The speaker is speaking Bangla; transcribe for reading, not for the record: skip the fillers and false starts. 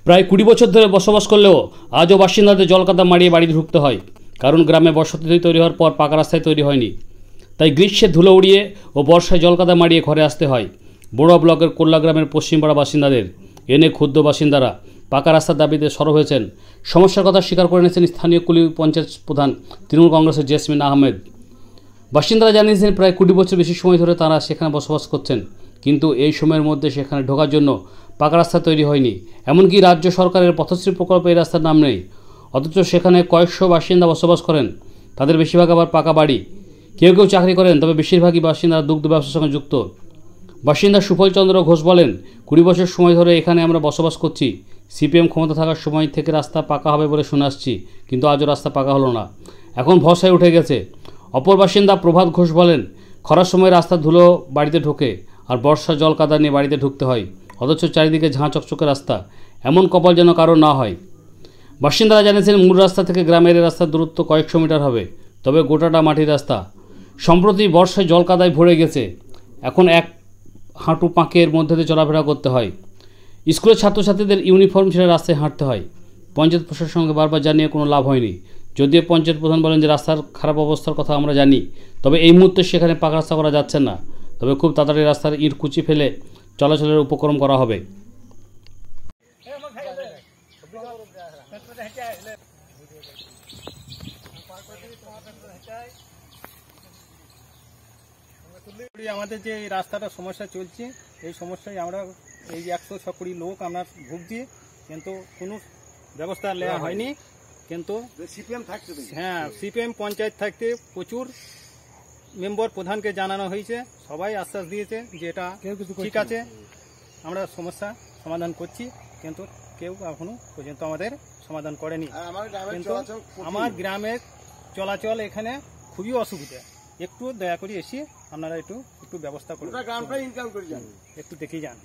প্রায় 20 বছর ধরে বসবাস করলেও আজও বাসিন্দাদের জলকাদা মারিয়ে বাড়ি ঢুকতে হয়, কারণ গ্রামে বসতি তৈরি হওয়ার পর পাকা রাস্তায় তৈরি হয়নি। তাই গ্রীষ্মে ধুলো উড়িয়ে ও বর্ষায় জলকাদা মারিয়ে ঘরে আসতে হয় বড়ুয়া ব্লকের কোল্লা গ্রামের পশ্চিমপাড়া বাসিন্দাদের। এনে ক্ষুব্ধ বাসিন্দারা পাকা রাস্তার দাবিতে সরব হয়েছেন। সমস্যার কথা স্বীকার করে নিয়েছেন স্থানীয় কুলি পঞ্চায়েত প্রধান তৃণমূল কংগ্রেসের জেসমিন আহমেদ। বাসিন্দারা জানিয়েছেন প্রায় 20 বছর বেশি সময় ধরে তারা সেখানে বসবাস করছেন, কিন্তু এই সময়ের মধ্যে সেখানে ঢোকার জন্য পাকা রাস্তা তৈরি হয়নি। এমনকি রাজ্য সরকারের পথশ্রী প্রকল্পে এই রাস্তার নাম নেই, অথচ সেখানে কয়েকশো বাসিন্দা বসবাস করেন। তাদের বেশিরভাগ আবার পাকা বাড়ি, কেউ কেউ চাকরি করেন, তবে বেশিরভাগই বাসিন্দারা দুগ্ধ ব্যবসার সঙ্গে যুক্ত। বাসিন্দা সুফল চন্দ্র ঘোষ বলেন, 20 বছর সময় ধরে এখানে আমরা বসবাস করছি। সিপিএম ক্ষমতা থাকার সময় থেকে রাস্তা পাকা হবে বলে শুনে আসছি, কিন্তু আজও রাস্তা পাকা হলো না, এখন ভরসায় উঠে গেছে। অপর বাসিন্দা প্রভাত ঘোষ বলেন, খরার সময় রাস্তা ধুলো বাড়িতে ঢোকে আর বর্ষা জল কাদা নিয়ে বাড়িতে ঢুকতে হয়, অথচ চারিদিকে ঝাঁ চকচকে রাস্তা। এমন কপাল যেন কারো না হয়। বাসিন্দারা জানিয়েছেন মূল রাস্তা থেকে গ্রামের রাস্তার দূরত্ব কয়েকশো মিটার হবে, তবে গোটাটা মাটির রাস্তা। সম্প্রতি বর্ষায় জল কাদায় ভরে গেছে, এখন এক হাঁটু পাঁকের মধ্যে দিয়ে চলাফেরা করতে হয়। স্কুলের ছাত্রছাত্রীদের ইউনিফর্ম ছেড়ে রাস্তায় হাঁটতে হয়। পঞ্চায়েত প্রশাসনের সঙ্গে বারবার জানিয়ে কোনো লাভ হয়নি। যদিও পঞ্চায়েত প্রধান বলেন যে রাস্তার খারাপ অবস্থার কথা আমরা জানি, তবে এই মুহূর্তে সেখানে পাকা রাস্তা করা যাচ্ছে না, তবে খুব তাড়াতাড়ি রাস্তার ইট কুচি ফেলে চলাচলের উপক্রম করা হবে। আমাদের যে এই রাস্তাটা সমস্যা চলছে, এই সমস্যায় আমরা এই 100-120 লোক আমরা ভুগছি, কিন্তু কোনো ব্যবস্থা নেওয়া হয়নি। কিন্তু সিপিএম পঞ্চায়েত থাকতে প্রচুর মেম্বার প্রধানকে জানানো হয়েছে, সবাই আশ্বাস দিয়েছে যে এটা ঠিক আছে, আমরা সমস্যা সমাধান করছি, কিন্তু কেউ এখনো পর্যন্ত আমাদের সমাধান করেনি। কিন্তু আমার গ্রামের চলাচল এখানে খুবই অসুবিধা। একটু দয়া করে এসে আপনারা একটু ব্যবস্থা করুন, একটু দেখে যান।